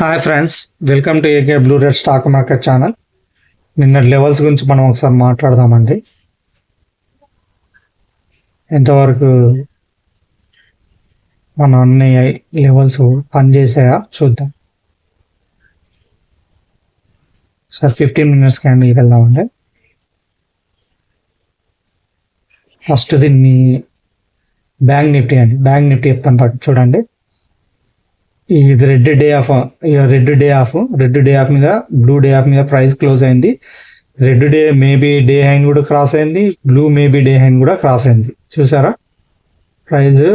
Hi friends, welcome to AK blue red stock market channel. నిన్న levels గురించి మనం ఒకసారి మాట్లాడదామండి. ఎంతవరకు మన అన్ని లెవెల్స్ పనిచేసాయా చూద్దాం. సార్ 15 మినిట్స్ క్యాండిల్కి వెళ్దామండి. ఫస్ట్ దీన్ని బ్యాంక్ నిఫ్టీ అండి. బ్యాంక్ నిఫ్టీ చెప్తాను చూడండి. ఇది రెడ్ డే ఆఫ్ మీద బ్లూ డే ఆఫ్ మీద ప్రైస్ క్లోజ్ అయింది. రెడ్ డే మేబీ డే హైన్ కూడా క్రాస్ అయింది, బ్లూ మేబీ డే హైన్ కూడా క్రాస్ అయింది. చూసారా, ప్రైస్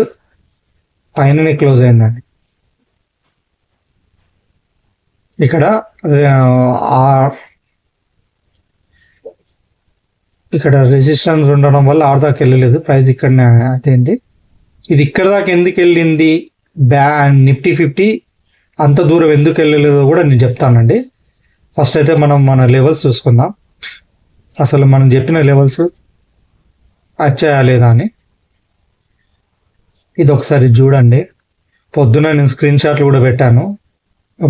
పైననే క్లోజ్ అయిందండి. ఇక్కడ రెసిస్టెన్స్ ఉండడం వల్ల ఆడ దాకా వెళ్ళలేదు, ప్రైస్ ఇక్కడనే అయింది. ఇది ఇక్కడ దాకా ఎందుకు వెళ్ళింది, నిఫ్టీ 50 అంత దూరం ఎందుకు వెళ్ళలేదో కూడా నేను చెప్తానండి. ఫస్ట్ అయితే మన లెవెల్స్ చూసుకుందాం. అసలు మనం చెప్పిన లెవెల్స్ వచ్చాయా లేదా అని ఇది ఒకసారి చూడండి. పొద్దున నేను స్క్రీన్ షాట్లు కూడా పెట్టాను.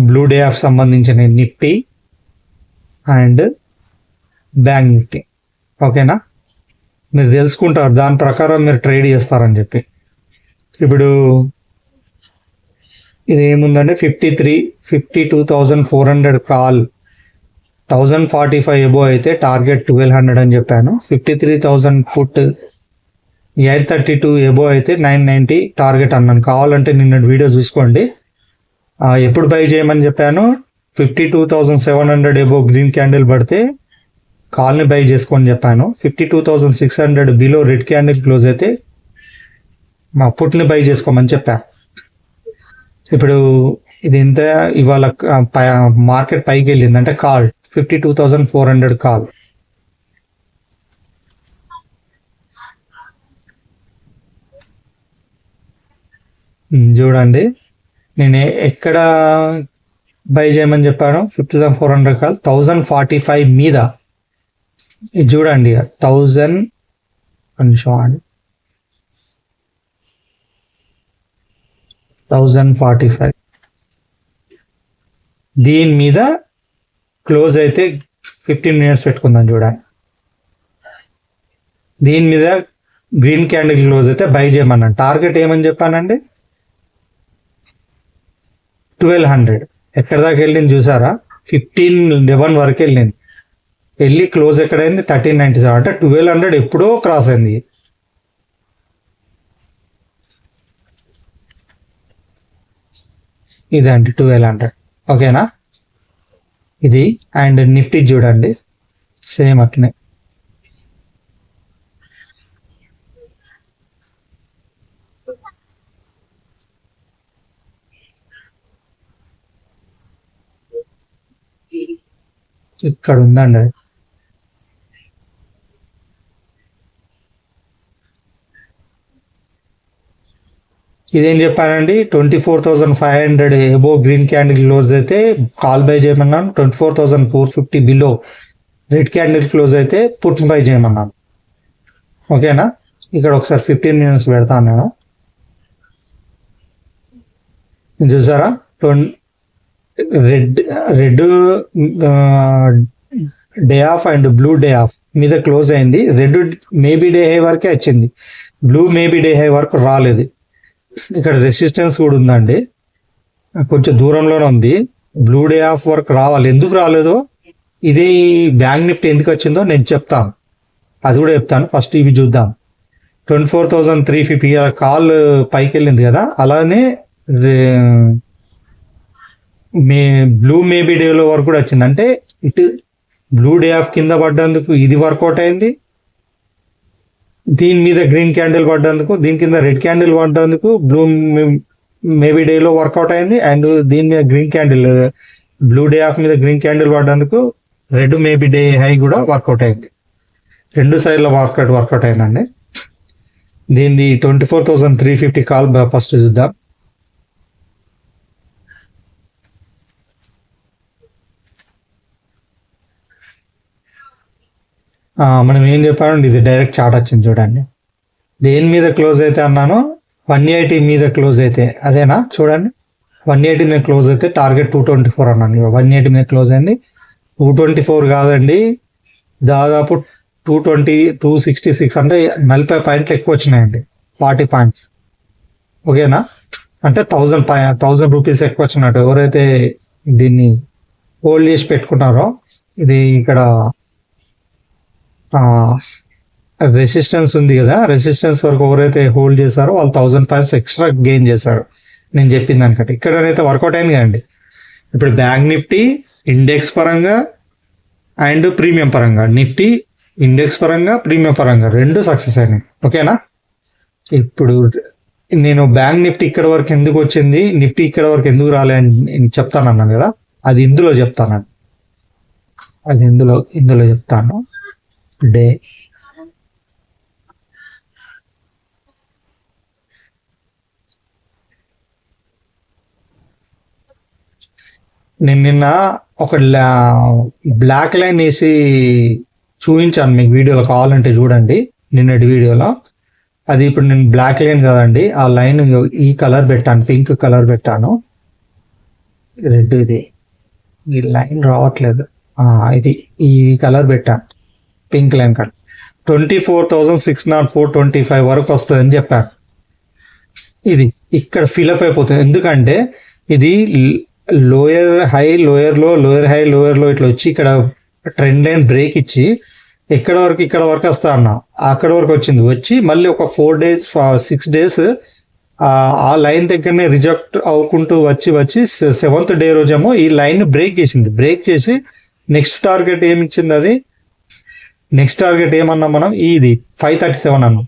బ్లూ డే ఆఫ్ సంబంధించిన నిఫ్టీ అండ్ బ్యాంక్ నిఫ్టీ. ఓకేనా, మీరు తెలుసుకుంటారు, దాని ప్రకారం మీరు ట్రేడ్ చేస్తారని చెప్పి. ఇప్పుడు ఇది ఏముందంటే 52,400 కాల్, 1045 ఎబో అయితే టార్గెట్ 1200 అని చెప్పాను. 53,000 పుట్, 832 ఎబో అయితే 990 టార్గెట్ అన్నాను. కావాలంటే నిన్న వీడియో చూసుకోండి. ఎప్పుడు బై చేయమని చెప్పాను. 52,700 ఎబో గ్రీన్ క్యాండిల్ పడితే కాల్ని బై చేసుకొని చెప్పాను. 52,600 బిలో రెడ్ క్యాండిల్ క్లోజ్ అయితే మా పుట్ని బై చేసుకోమని చెప్పాను. ఇప్పుడు ఇది ఎంత, ఇవాళ మార్కెట్ పైకి వెళ్ళింది అంటే కాల్ 52,400 కాల్. చూడండి, నేను ఎక్కడ బై చేయమని చెప్పాను. 50,400 కాల్ 1045 మీద. ఇది చూడండి, 1000 నిమిషం అండి, 1045 దీని మీద క్లోజ్ అయితే 15 మినిట్స్ పెట్టుకుందాం. చూడండి, దీని మీద గ్రీన్ క్యాండిల్ క్లోజ్ అయితే బై చేయమన్నాను. టార్గెట్ ఏమని చెప్పానండి, 1200. ఎక్కడ దాకా వెళ్ళింది చూసారా, 1511 వరకు వెళ్ళింది. వెళ్ళి క్లోజ్ ఎక్కడైంది 1397. అంటే 1200 ఎప్పుడో క్రాస్ అయింది. ఇదండి 1200. ఓకేనా, ఇది అండ్ నిఫ్టీ చూడండి సేమ్ అట్లనే. ఇక్కడ ఉందండి. ఇదేం చెప్పానండి, 24,500 ఎబో గ్రీన్ క్యాండిల్ క్లోజ్ అయితే కాల్ బై చేయమన్నాను. 24,450 బిలో రెడ్ క్యాండిల్ క్లోజ్ అయితే పుట్ బై చేయమన్నాను. ఓకేనా, ఇక్కడ ఒకసారి 15 మినిట్స్ పెడతాను నేను. చూసారా, red day off and blue day off మీద క్లోజ్ అయింది. రెడ్ మేబీ డే హై వరకే వచ్చింది, బ్లూ మేబీ డే హై వరకు రాలేదు. ఇక్కడ రెసిస్టెన్స్ కూడా ఉందండి, కొంచెం దూరంలోనే ఉంది. బ్లూ డే ఆఫ్ వరకు రావాలి, ఎందుకు రాలేదో, ఇది బ్యాంక్ నిఫ్టీ ఎందుకు వచ్చిందో నేను చెప్తాను, అది కూడా చెప్తాను. ఫస్ట్ ఇవి చూద్దాం. 24,350 కాల్ పైకి వెళ్ళింది కదా, అలానే బ్లూ మేబీ డేలో వరకు కూడా వచ్చింది. అంటే ఇటు బ్లూ డే ఆఫ్ కింద పడ్డందుకు ఇది వర్కౌట్ అయింది, దీని మీద గ్రీన్ క్యాండిల్ పడ్డందుకు, దీని కింద రెడ్ క్యాండిల్ పడ్డందుకు బ్లూ మేబీ డేలో వర్కౌట్ అయింది. అండ్ దీని మీద green candle, blue day off మీద గ్రీన్ క్యాండిల్ పడ్డందుకు రెడ్ మేబీ డే హై కూడా వర్కౌట్ అయింది. రెండు సైడ్లో వర్కౌట్ అయిందండి. దీనిది 24,350 కాల్ ఫస్ట్ చూద్దాం. మనం ఏం చెప్పామండి, ఇది డైరెక్ట్ చార్ట్ వచ్చింది చూడండి. దేని మీద క్లోజ్ అయితే అన్నాను, 180 మీద క్లోజ్ అయితే అదేనా చూడండి. 180 మీద క్లోజ్ అయితే టార్గెట్ 224 అన్నాను. 180 మీద క్లోజ్ అయింది. 224 కాదండి, దాదాపు 220, 266 అంటే 40 పాయింట్లు ఎక్కువ వచ్చినాయండి. 40 పాయింట్స్. ఓకేనా, అంటే 1000 రూపీస్ ఎక్కువ వచ్చినట్టు. ఎవరైతే దీన్ని హోల్డ్ చేసి పెట్టుకున్నారో, ఇది ఇక్కడ రెసిస్టెన్స్ ఉంది కదా, రెసిస్టెన్స్ వరకు ఎవరైతే హోల్డ్ చేశారో వాళ్ళు 1000 పాయింట్స్ ఎక్స్ట్రా గెయిన్ చేశారు నేను చెప్పిన దానికంటే. ఇక్కడనైతే వర్కౌట్ అయింది కదండి. ఇప్పుడు బ్యాంక్ నిఫ్టీ ఇండెక్స్ పరంగా అండ్ ప్రీమియం పరంగా, నిఫ్టీ ఇండెక్స్ పరంగా ప్రీమియం పరంగా రెండు సక్సెస్ అయినాయి. ఓకేనా, ఇప్పుడు నేను బ్యాంక్ నిఫ్టీ ఇక్కడ వరకు ఎందుకు వచ్చింది, నిఫ్టీ ఇక్కడ వరకు ఎందుకు రాలే అని చెప్తానన్నాను కదా, అది ఇందులో చెప్తాను. అది ఇందులో చెప్తాను. డే నేను నిన్న ఒక బ్లాక్ లైన్ వేసి చూపించాను మీకు వీడియోలో, కావాలంటే చూడండి నిన్నటి వీడియోలో. అది ఇప్పుడు నేను బ్లాక్ లైన్ కదండి, ఆ లైన్ ఈ కలర్ పెట్టాను, పింక్ కలర్ పెట్టాను, రెడ్. ఇది ఈ లైన్ రావట్లేదు, ఇది ఈ కలర్ పెట్టాను, పింక్ లైన్ కలర్. 24,604.25 వరకు వస్తుందని చెప్పాను. ఇది ఇక్కడ ఫిలప్ అయిపోతుంది, ఎందుకంటే ఇది లోయర్ హై, లోయర్ లో, లోయర్ హై, లోయర్ లో ఇట్లా వచ్చి ఇక్కడ ట్రెండ్ లైన్ బ్రేక్ ఇచ్చి ఇక్కడ వరకు వస్తా అన్న, అక్కడ వరకు వచ్చింది. వచ్చి మళ్ళీ ఒక 4 days 6 days ఆ లైన్ దగ్గరనే రిజెక్ట్ అవ్వకుంటూ వచ్చి 7th డే రోజేమో ఈ లైన్ బ్రేక్ చేసింది. బ్రేక్ చేసి నెక్స్ట్ టార్గెట్ ఏమి ఇచ్చింది, అది నెక్స్ట్ టార్గెట్ ఏమన్నా మనం ఇది 537 అన్నాం.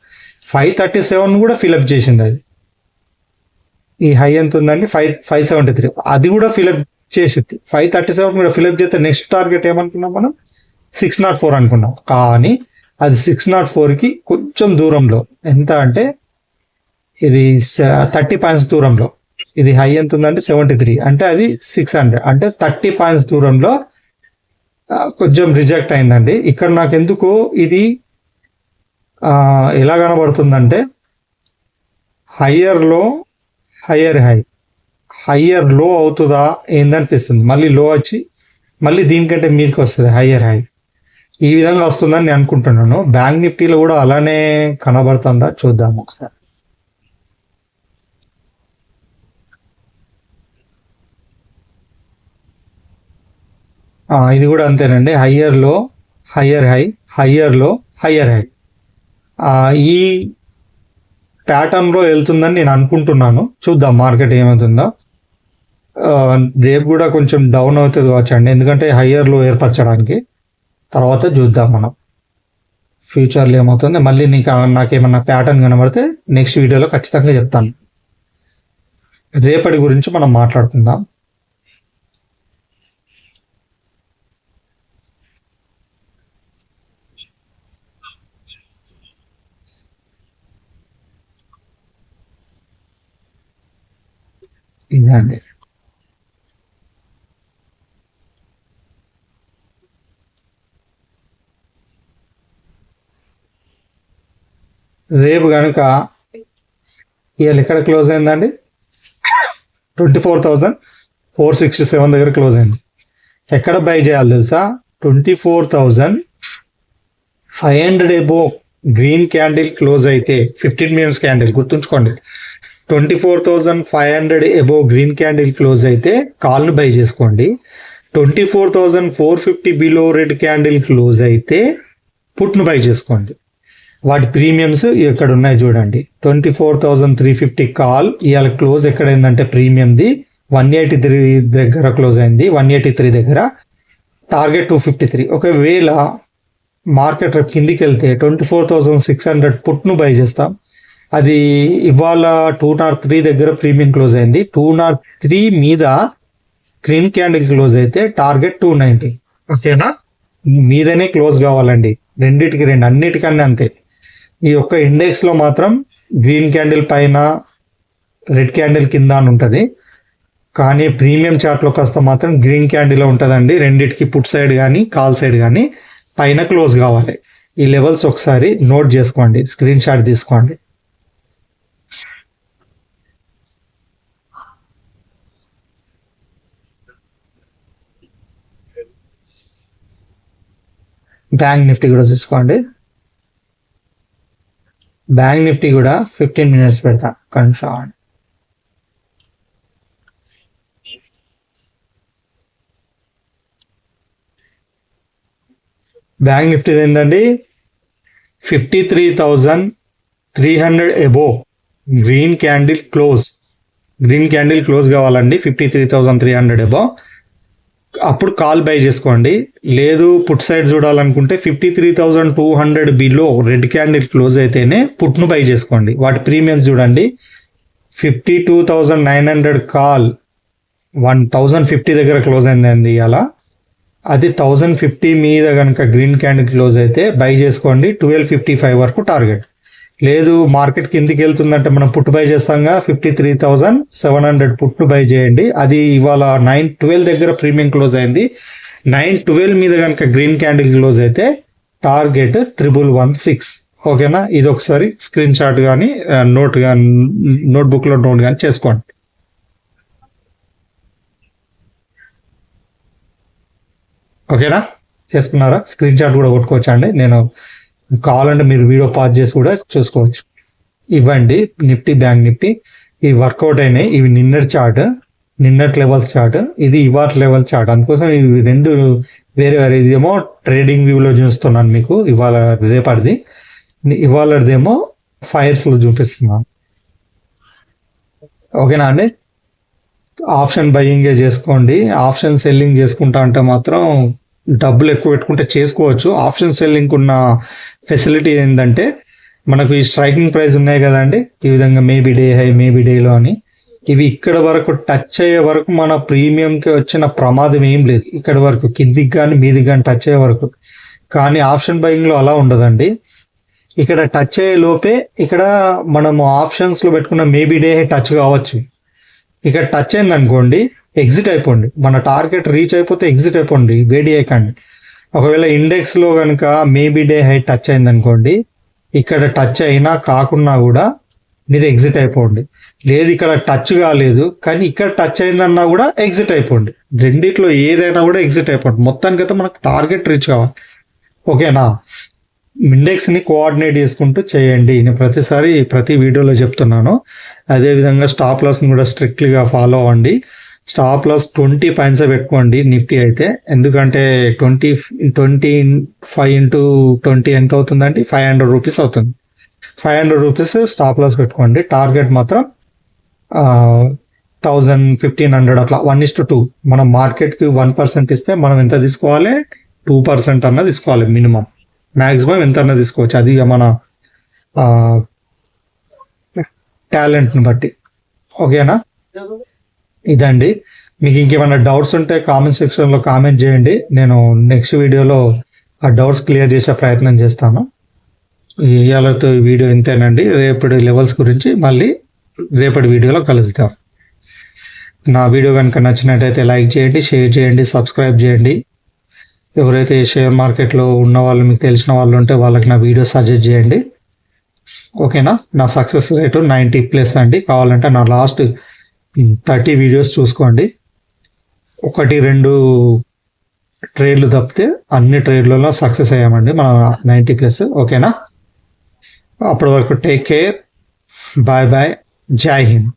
537 కూడా ఫిలప్ చేసింది. అది ఈ హై ఎంత ఉందండి, 573, అది కూడా ఫిలప్ చేసింది. 537 కూడా ఫిలప్ చేస్తే నెక్స్ట్ టార్గెట్ ఏమనుకున్నాం మనం, 604 అనుకున్నాం. కానీ అది 604కి కొంచెం దూరంలో, ఎంత అంటే ఇది 30 పాయింట్స్ దూరంలో. ఇది హై ఎంత ఉందంటే 73, అంటే అది 600, అంటే 30 పాయింట్స్ దూరంలో కొంచెం రిజెక్ట్ అయిందండి. ఇక్కడ నాకు ఎందుకు ఇది ఎలా కనబడుతుందంటే higher low, higher high, higher low అవుతుందా ఏందనిపిస్తుంది. మళ్ళీ లో వచ్చి మళ్ళీ దీనికంటే మీదకి వస్తుంది హయ్యర్ హై. ఈ విధంగా వస్తుందని నేను అనుకుంటున్నాను. బ్యాంక్ నిఫ్టీలో కూడా అలానే కనబడుతుందా చూద్దాం ఒకసారి. ఇది కూడా అంతేనండి, higher low, higher high, higher low, higher high. ఈ ప్యాటర్న్ లో వెళ్తుందని నేను అనుకుంటున్నాను. చూద్దాం మార్కెట్ ఏమవుతుందో. రేపు కూడా కొంచెం డౌన్ అవుతుంది వచ్చండి, ఎందుకంటే హయ్యర్ లో ఏర్పరచడానికి. తర్వాత చూద్దాం మనం ఫ్యూచర్లో ఏమవుతుంది. మళ్ళీ నాకేమన్నా ప్యాటర్న్ కనబడితే నెక్స్ట్ వీడియోలో ఖచ్చితంగా చెప్తాను. రేపటి గురించి మనం మాట్లాడుకుందాం. ఇదండి, రేపు కనుక ఇవాళ ఎక్కడ క్లోజ్ అయిందండి, 24,467 దగ్గర క్లోజ్ అయింది. ఎక్కడ బై చేయాలి తెలుసా, 24,500 ఎబో గ్రీన్ క్యాండిల్ క్లోజ్ అయితే, 15 minutes క్యాండిల్ గుర్తుంచుకోండి. 24,500 ఎబో గ్రీన్ క్యాండిల్ క్లోజ్ అయితే కాల్ను బై చేసుకోండి. 24,450 బిలో రెడ్ క్యాండిల్ క్లోజ్ అయితే పుట్ను బై చేసుకోండి. వాటి ప్రీమియమ్స్ ఇక్కడ ఉన్నాయి చూడండి. 24,350 కాల్ ఇవాళ క్లోజ్ ఎక్కడైందంటే ప్రీమియంది 183 దగ్గర క్లోజ్ అయింది. 183 దగ్గర టార్గెట్ 253. ఒకవేళ మార్కెట్ రేపు కిందికి వెళ్తే 24,600 పుట్ను బై చేస్తాం. అది ఇవాళ 203 దగ్గర ప్రీమియం క్లోజ్ అయింది. 203 మీద గ్రీన్ క్యాండిల్ క్లోజ్ అయితే టార్గెట్ 290. ఓకేనా, మీదనే క్లోజ్ కావాలండి, రెండిటికి రెండు, అన్నిటికన్నా అంతే. ఈ ఒక్క ఇండెక్స్ లో మాత్రం గ్రీన్ క్యాండిల్ పైన రెడ్ క్యాండిల్ కింద అని ఉంటుంది. కానీ ప్రీమియం చార్ట్ లో కాస్త మాత్రం గ్రీన్ క్యాండిల్ ఉంటుందండి. రెండిటికి పుట్ సైడ్ కానీ కాల్ సైడ్ కానీ పైన క్లోజ్ కావాలి. ఈ లెవెల్స్ ఒకసారి నోట్ చేసుకోండి, స్క్రీన్ షాట్ తీసుకోండి. బ్యాంక్ నిఫ్టీ కూడా చూసుకోండి. బ్యాంక్ నిఫ్టీ కూడా 15 minutes పెడతా కన్ఫర్మ్. బ్యాంక్ నిఫ్టీ ఏంటండి 53,300 అబోవ్ గ్రీన్ క్యాండిల్ క్లోజ్ కావాలండి. 53,300 అబోవ్ అప్పుడు కాల్ బై చేసుకోండి. లేదు పుట్ సైడ్ చూడాలనుకుంటే 53,200 బిలో రెడ్ క్యాండిల్ క్లోజ్ అయితేనే పుట్ను బై చేసుకోండి. వాటి ప్రీమియమ్స్ చూడండి. 52,900 కాల్ 1,050 దగ్గర క్లోజ్ అయిందండి అలా. అది 1,050 మీద కనుక గ్రీన్ క్యాండిల్ క్లోజ్ అయితే బై చేసుకోండి. 1255 వరకు టార్గెట్. లేదు మార్కెట్ కిందికి వెళ్తుందంటే మనం పుట్ బై చేస్తాంగా 53,700 పుట్ను బై చేయండి. అది ఇవాళ 912 దగ్గర ప్రీమియం క్లోజ్ అయింది. 912 మీద కనుక గ్రీన్ క్యాండిల్ క్లోజ్ అయితే టార్గెట్ 1116. ఓకేనా? ఇది ఒకసారి స్క్రీన్ షాట్ కానీ నోట్బుక్లో నోట్ కానీ చేసుకోండి. ఓకేనా? చేసుకున్నారా? స్క్రీన్ షాట్ కూడా కొట్టుకోవచ్చండి. నేను కావాలంటే మీరు వీడియో పాజ్ చేసి కూడా చూసుకోవచ్చు. ఇవ్వండి నిఫ్టీ, బ్యాంక్ నిఫ్టీ ఇవి వర్కౌట్ అయినాయి. ఇవి నిన్నటి లెవెల్స్ చార్ట్, ఇది ఇవాళ లెవెల్ చార్ట్. అందుకోసం ఇవి రెండు వేరే ఇదేమో ట్రేడింగ్ వ్యూలో చూస్తున్నాను మీకు ఇవాళ రేపటిది. ఇవాళదేమో ఫైర్స్లో చూపిస్తున్నాను. ఓకేనా అండి? ఆప్షన్ బయింగే చేసుకోండి. ఆప్షన్ సెల్లింగ్ చేసుకుంటా అంటే మాత్రం డబ్బులు ఎక్కువ పెట్టుకుంటే చేసుకోవచ్చు. ఆప్షన్ సెల్లింగ్ ఉన్న ఫెసిలిటీ ఏంటంటే మనకు ఈ స్ట్రైకింగ్ ప్రైస్ ఉన్నాయి కదండి, ఈ విధంగా మేబీ డే హై, మేబీ డేలో అని. ఇవి ఇక్కడ వరకు టచ్ అయ్యే వరకు మన ప్రీమియంకి వచ్చిన ప్రమాదం ఏం లేదు. ఇక్కడ వరకు కిందికి కానీ మీదికి కానీ టచ్ అయ్యే వరకు. కానీ ఆప్షన్ బయింగ్లో అలా ఉండదండి. ఇక్కడ టచ్ అయ్యే లోపే ఇక్కడ మనము ఆప్షన్స్లో పెట్టుకున్న మేబీ డే హై టచ్ కావచ్చు. ఇక్కడ టచ్ అయింది అనుకోండి, ఎగ్జిట్ అయిపోండి. మన టార్గెట్ రీచ్ అయిపోతే ఎగ్జిట్ అయిపోండి, వేడి అయ్యకండి. ఒకవేళ ఇండెక్స్లో కనుక మేబీ డే హై టచ్ అయింది అనుకోండి, ఇక్కడ టచ్ అయినా కాకున్నా కూడా మీరు ఎగ్జిట్ అయిపోండి. లేదు ఇక్కడ టచ్ కాలేదు కానీ ఇక్కడ టచ్ అయిందన్నా కూడా ఎగ్జిట్ అయిపోండి. రెండిట్లో ఏదైనా కూడా ఎగ్జిట్ అయిపోండి. మొత్తానికైతే మనకు టార్గెట్ రీచ్ కావాలి. ఓకేనా? ఇండెక్స్ని కోఆర్డినేట్ చేసుకుంటూ చేయండి. నేను ప్రతి వీడియోలో చెప్తున్నాను. అదేవిధంగా స్టాప్ లాస్ని కూడా స్ట్రిక్ట్లీగా ఫాలో అవ్వండి. స్టాప్ లాస్ 20 పాయింట్స్ పెట్టుకోండి నిఫ్టీ అయితే. ఎందుకంటే 25 into 20 ఎంత అవుతుందండి? 500 రూపీస్ అవుతుంది. 500 రూపీస్ స్టాప్ లాస్ పెట్టుకోండి. టార్గెట్ మాత్రం 1,000, 1,500 అట్లా 1:2. మనం మార్కెట్కి 1% ఇస్తే మనం ఎంత తీసుకోవాలి? 2% అన్న తీసుకోవాలి మినిమం. మ్యాక్సిమం ఎంత అన్న తీసుకోవచ్చు, అది మన టాలెంట్ని బట్టి. ఓకేనా? ఇదండి. మీకు ఇంకేమైనా డౌట్స్ ఉంటే కామెంట్ సెక్షన్లో కామెంట్ చేయండి. నేను నెక్స్ట్ వీడియోలో ఆ డౌట్స్ క్లియర్ చేసే ప్రయత్నం చేస్తాను. ఇవాళతో వీడియో ఇంతేనండి. రేపటి లెవెల్స్ గురించి మళ్ళీ రేపటి వీడియోలో కలుస్తాం. నా వీడియో కనుక నచ్చినట్టయితే లైక్ చేయండి, షేర్ చేయండి, సబ్స్క్రైబ్ చేయండి. ఎవరైతే షేర్ మార్కెట్లో ఉన్న వాళ్ళు, మీకు తెలిసిన వాళ్ళు ఉంటే వాళ్ళకి నా వీడియో సజెస్ట్ చేయండి. ఓకేనా? నా సక్సెస్ రేటు 90+ అండి. కావాలంటే నా లాస్ట్ 30 వీడియోస్ చూసుకోండి. 1-2 ట్రేడ్లు తప్పితే అన్ని ట్రేడ్లలో సక్సెస్ అయ్యామండి మనం 90+. ఓకేనా? అప్పటి వరకు టేక్ కేర్, బాయ్ బాయ్, జై హింద్.